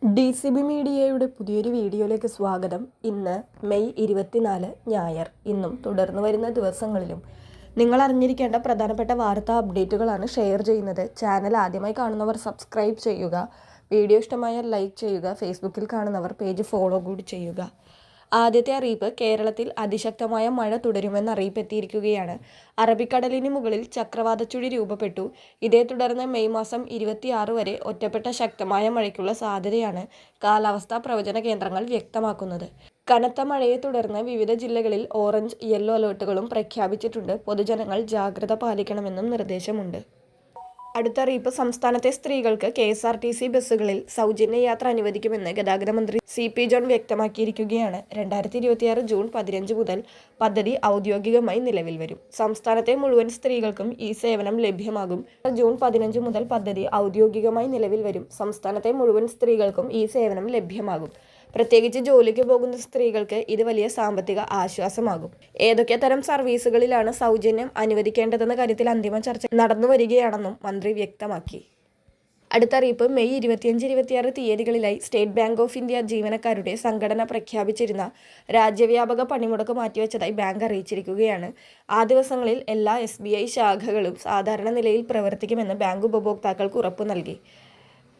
DCB മീഡിയയുടെ പുതിയൊരു വീഡിയോയിലേക്ക് സ്വാഗതം. ഇന്ന് മെയ് 24 ഞായർ. ഇന്നും തുടർന്ന് വരുന്ന ദിവസങ്ങളിലും നിങ്ങൾ അറിഞ്ഞിരിക്കേണ്ട പ്രധാനപ്പെട്ട വാർത്താ അപ്ഡേറ്റുകളാണ് ഷെയർ ചെയ്യുന്നത്. ചാനൽ ആദ്യമായി കാണുന്നവർ സബ്സ്ക്രൈബ് ചെയ്യുക. വീഡിയോ ഇഷ്ടമായാൽ ലൈക്ക് ചെയ്യുക. ഫേസ്ബുക്കിൽ കാണുന്നവർ പേജ് ഫോളോ കൂടി ചെയ്യുക. ആദ്യത്തെ അറിയിപ്പ്, കേരളത്തിൽ അതിശക്തമായ മഴ തുടരുമെന്ന് അറിയിപ്പ് എത്തിയിരിക്കുകയാണ്. അറബിക്കടലിന് മുകളിൽ ചക്രവാത ചുഴി രൂപപ്പെട്ടു. ഇതേ തുടർന്ന് മെയ് മാസം 26 വരെ ഒറ്റപ്പെട്ട ശക്തമായ മഴയ്ക്കുള്ള സാധ്യതയാണ് കാലാവസ്ഥാ പ്രവചന കേന്ദ്രങ്ങൾ വ്യക്തമാക്കുന്നത്. കനത്ത മഴയെ തുടർന്ന് വിവിധ ജില്ലകളിൽ ഓറഞ്ച്, യെല്ലോ അലേർട്ടുകളും പ്രഖ്യാപിച്ചിട്ടുണ്ട്. പൊതുജനങ്ങൾ ജാഗ്രത പാലിക്കണമെന്നും നിർദ്ദേശമുണ്ട്. അടുത്ത അറിയിപ്പ്, സംസ്ഥാനത്തെ സ്ത്രീകൾക്ക് KSRTC ബസ്സുകളിൽ സൗജന്യ യാത്ര അനുവദിക്കുമെന്ന് ഗതാഗത മന്ത്രി CP ജോൺ വ്യക്തമാക്കിയിരിക്കുകയാണ്. 2026 ജൂൺ 15 മുതൽ പദ്ധതി ഔദ്യോഗികമായി നിലവിൽ വരും. സംസ്ഥാനത്തെ മുഴുവൻ സ്ത്രീകൾക്കും ഈ സേവനം ലഭ്യമാകും. ജൂൺ 15 മുതൽ പദ്ധതി ഔദ്യോഗികമായി നിലവിൽ വരും. സംസ്ഥാനത്തെ മുഴുവൻ സ്ത്രീകൾക്കും ഈ സേവനം ലഭ്യമാകും. പ്രത്യേകിച്ച് ജോലിക്ക് പോകുന്ന സ്ത്രീകൾക്ക് ഇത് വലിയ സാമ്പത്തിക ആശ്വാസമാകും. ഏതൊക്കെ തരം സർവീസുകളിലാണ് സൗജന്യം അനുവദിക്കേണ്ടതെന്ന കാര്യത്തിൽ അന്തിമ ചർച്ച നടന്നു വരികയാണെന്നും മന്ത്രി വ്യക്തമാക്കി. അടുത്ത അറിയിപ്പ്, മെയ് 25-26 തീയതികളിലായി സ്റ്റേറ്റ് ബാങ്ക് ഓഫ് ഇന്ത്യ ജീവനക്കാരുടെ സംഘടന പ്രഖ്യാപിച്ചിരുന്ന രാജ്യവ്യാപക പണിമുടക്ക് മാറ്റിവെച്ചതായി ബാങ്ക് അറിയിച്ചിരിക്കുകയാണ്. ആ ദിവസങ്ങളിൽ എല്ലാ SBI ശാഖകളും സാധാരണ നിലയിൽ പ്രവർത്തിക്കുമെന്ന് ബാങ്ക് ഉപഭോക്താക്കൾക്ക് ഉറപ്പു നൽകി.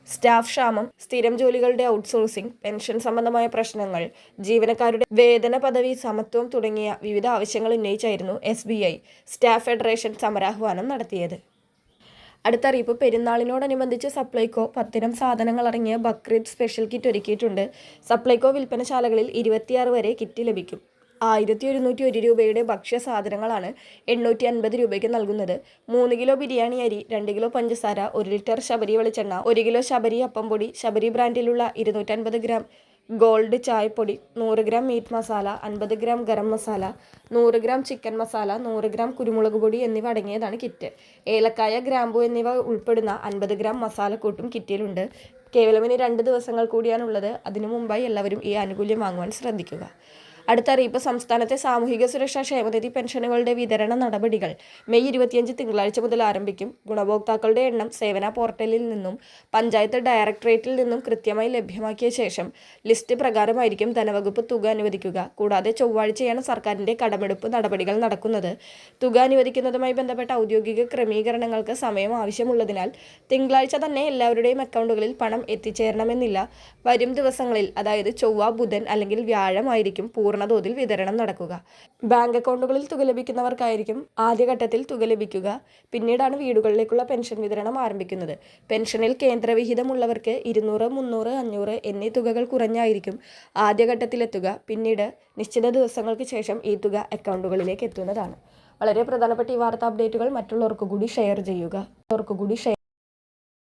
സ്റ്റാഫ് ക്ഷാമം, സ്ഥിരം ജോലികളുടെ ഔട്ട്സോഴ്സിംഗ്, പെൻഷൻ സംബന്ധമായ പ്രശ്നങ്ങൾ, ജീവനക്കാരുടെ വേതന പദവി സമത്വം തുടങ്ങിയ വിവിധ ആവശ്യങ്ങൾ ഉന്നയിച്ചായിരുന്നു SBI സ്റ്റാഫ് ഫെഡറേഷൻ സമരാഹ്വാനം നടത്തിയത്. അടുത്ത അറിയിപ്പ്, പെരുന്നാളിനോടനുബന്ധിച്ച് സപ്ലൈകോ 10 സാധനങ്ങൾ അടങ്ങിയ ബക്രീദ് സ്പെഷ്യൽ കിറ്റ് ഒരുക്കിയിട്ടുണ്ട്. സപ്ലൈകോ വിൽപ്പനശാലകളിൽ 26 വരെ കിറ്റ് ലഭിക്കും. 1101 രൂപയുടെ ഭക്ഷ്യസാധനങ്ങളാണ് 850 രൂപയ്ക്ക് നൽകുന്നത്. 3 കിലോ ബിരിയാണി അരി, 2 കിലോ പഞ്ചസാര, 1 ലിറ്റർ ശബരി വെളിച്ചെണ്ണ, 1 കിലോ ശബരി അപ്പം പൊടി, ശബരി ബ്രാൻഡിലുള്ള 250 ഗ്രാം ഗോൾഡ് ചായപ്പൊടി, 100 gram meat masala, 50 gram garam masala, 100 gram chicken masala, 100 gram കുരുമുളക് പൊടി എന്നിവ അടങ്ങിയതാണ് കിറ്റ്. ഏലക്കായ, ഗ്രാമ്പു എന്നിവ ഉൾപ്പെടുന്ന 50 ഗ്രാം മസാലക്കൂട്ടും കിറ്റിലുണ്ട്. കേവലം ഇനി 2 ദിവസങ്ങൾ കൂടിയാണുള്ളത്. അതിനു മുമ്പായി എല്ലാവരും ഈ ആനുകൂല്യം വാങ്ങുവാൻ ശ്രദ്ധിക്കുക. അടുത്ത അറിയിപ്പ്, സംസ്ഥാനത്തെ സാമൂഹിക സുരക്ഷാ ക്ഷേമനിധി പെൻഷനുകളുടെ വിതരണ നടപടികൾ മെയ് 25 തിങ്കളാഴ്ച മുതൽ ആരംഭിക്കും. ഗുണഭോക്താക്കളുടെ എണ്ണം സേവന പോർട്ടലിൽ നിന്നും പഞ്ചായത്ത് ഡയറക്ടറേറ്റിൽ നിന്നും കൃത്യമായി ലഭ്യമാക്കിയ ശേഷം ലിസ്റ്റ് പ്രകാരമായിരിക്കും ധനവകുപ്പ് തുക അനുവദിക്കുക. കൂടാതെ ചൊവ്വാഴ്ചയാണ് സർക്കാരിൻ്റെ കടമെടുപ്പ് നടപടികൾ നടക്കുന്നത്. തുക അനുവദിക്കുന്നതുമായി ബന്ധപ്പെട്ട ഔദ്യോഗിക ക്രമീകരണങ്ങൾക്ക് സമയം ആവശ്യമുള്ളതിനാൽ തിങ്കളാഴ്ച തന്നെ എല്ലാവരുടെയും അക്കൗണ്ടുകളിൽ പണം എത്തിച്ചേരണമെന്നില്ല. വരും ദിവസങ്ങളിൽ, അതായത് ചൊവ്വ, ബുധൻ അല്ലെങ്കിൽ വ്യാഴമായിരിക്കും പൂർണ്ണതോതിൽ വിതരണം നടക്കുക. ബാങ്ക് അക്കൗണ്ടുകളിൽ തുക ലഭിക്കുന്നവർക്കായിരിക്കും ആദ്യഘട്ടത്തിൽ തുക ലഭിക്കുക. പിന്നീടാണ് വീടുകളിലേക്കുള്ള പെൻഷൻ വിതരണം ആരംഭിക്കുന്നത്. പെൻഷനിൽ കേന്ദ്രവിഹിതമുള്ളവർക്ക് 200, 300, 500 എന്നീ തുകകൾ കുറഞ്ഞായിരിക്കും ആദ്യഘട്ടത്തിലെത്തുക. പിന്നീട് നിശ്ചിത ദിവസങ്ങൾക്ക് ശേഷം ഈ തുക അക്കൗണ്ടുകളിലേക്ക് എത്തുന്നതാണ്. വളരെ പ്രധാനപ്പെട്ട ഈ വാർത്താ അപ്ഡേറ്റുകൾ മറ്റുള്ളവർക്ക് കൂടി ഷെയർ ചെയ്യുക.